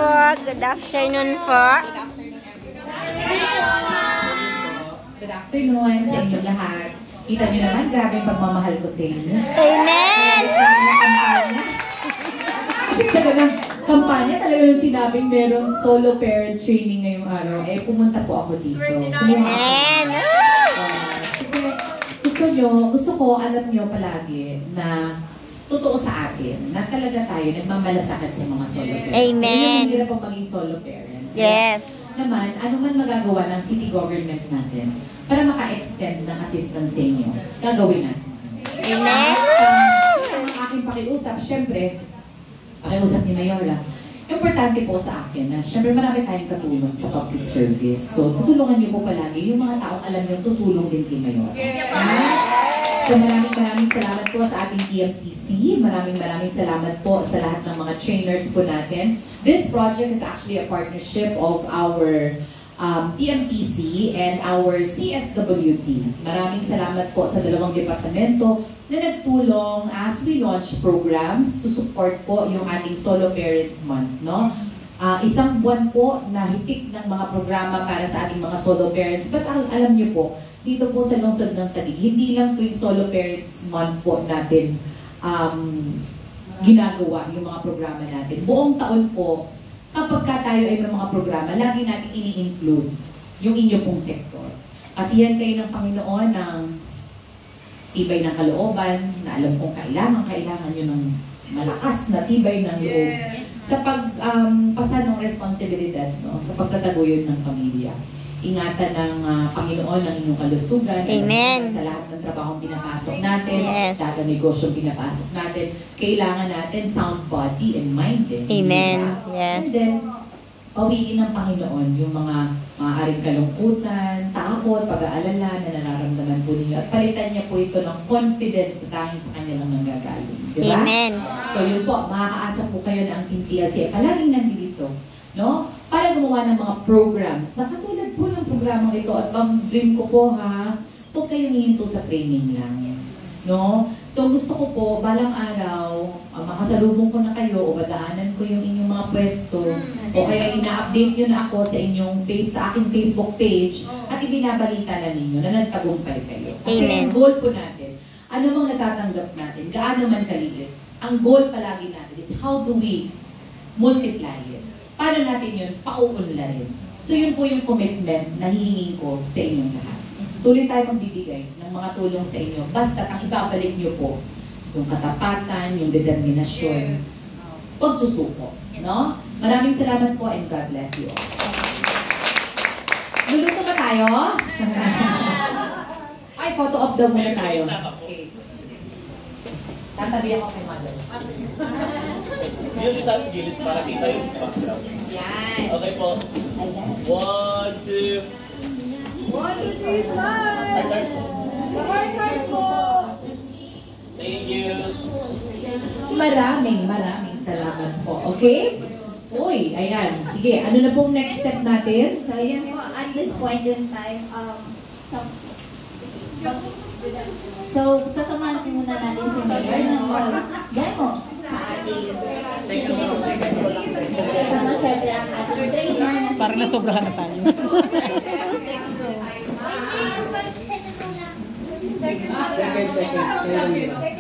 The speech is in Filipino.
po. Good afternoon po. Good afternoon sa inyo lahat. Kita nyo naman, grabe yung pagmamahal ko sa inyo. Amen! Kasi sa ganang kampanya, talaga yung sinabing merong solo parent training ngayong araw, eh pumunta po ako dito. Amen! Kasi gusto ko, alam nyo palagi na totoo sa atin na talaga tayo nagmamalasakit sa mga solo parents. Amen! Hindi na po maging solo parent. Yes. Naman, ano man magagawa ng city government natin para maka-extend ng assistance sa inyo, gagawin natin. Amen! Ang aking pakiusap, syempre, pakiusap ni Mayora, importante po sa akin na syempre marami tayong katulong sa public service. So, tutulungan niyo po palagi yung mga taong alam niyo tutulong din kay Mayora. So, maraming salamat po sa ating TMTC. Maraming salamat po sa lahat ng mga trainers po natin. This project is actually a partnership of our TMTC and our CSWT. Maraming salamat po sa dalawang departamento na nagtulong as we launch programs to support po yung ating Solo Parents Month, no? Isang buwan po na hitik ng mga programa para sa ating mga solo parents. But alam niyo po, dito po sa lungsod ng Taguig, hindi lang tuwing Solo Parents Month po natin ginagawa yung mga programa natin. Buong taon po, kapag tayo ay may mga programa, lagi natin ini-include yung inyo pong sektor. Kasi yan kayo ng Panginoon ng tibay ng kalooban, na alam kong kailangan nyo ng malakas na tibay ng loob sa pagpasa ng responsibilidad, no? Sa pagtataguyod ng pamilya. Ingatan ng Panginoon ang inyong kalusugan. Amen. Sa lahat ng trabahong pinapasok natin, Yes. sa negosyong pinapasok natin, kailangan natin sound body and mind din. Amen. Diba? Yes. And then, pawiin ng Panginoon yung mga maaaring kalungkutan, takot, pag-aalala na nararamdaman po ninyo. At palitan niya po ito ng confidence na tanging sa kanya lang nanggagaling. Diba? Amen. So yun po, makakaasa po kayo na ang Team TLC palaging nandito, no? Para gumawa ng mga programs na katulad po ng programang ito. At pang-dream ko po ha, huwag kayong hihinto sa training lang. No? So gusto ko po, balang araw, makasalubong ko na kayo o madaanan ko yung inyong mga pwesto o kaya ina-update nyo na ako sa inyong sa aking Facebook page at ibinabalita na ninyo na nagtagumpay kayo. Kasi Amen. ang goal po natin, ano mang natatanggap natin, gaano man kaliit, ang goal palagi natin is how do we multiply it? Paano natin yun pauunlarin? So yun po yung commitment na hihingin ko sa inyong lahat. Tuloy tayo magbibigay ng mga tulong sa inyo. Basta ang ibabalik nyo po, yung katapatan, yung determinasyon, pagsusuko. No? Maraming salamat po and God bless you all. Luluto ba tayo? Ay, photo op daw muna tayo. Okay. Tatabi ako kay Mother. Yung tayo sa gilid para kita yung background. Yan. Okay po. 1, 2. 1, 2, 3, smile! Heart po! Thank you. Maraming salamat po. Okay? Uy, ayan. Sige, ano na pong next step natin? So, yun po, at this point in time, sasamahan po muna natin si Mayor ng demo sa ating kasama syempre ang ating trainer na si Parang nasobrahan na tayo. Second.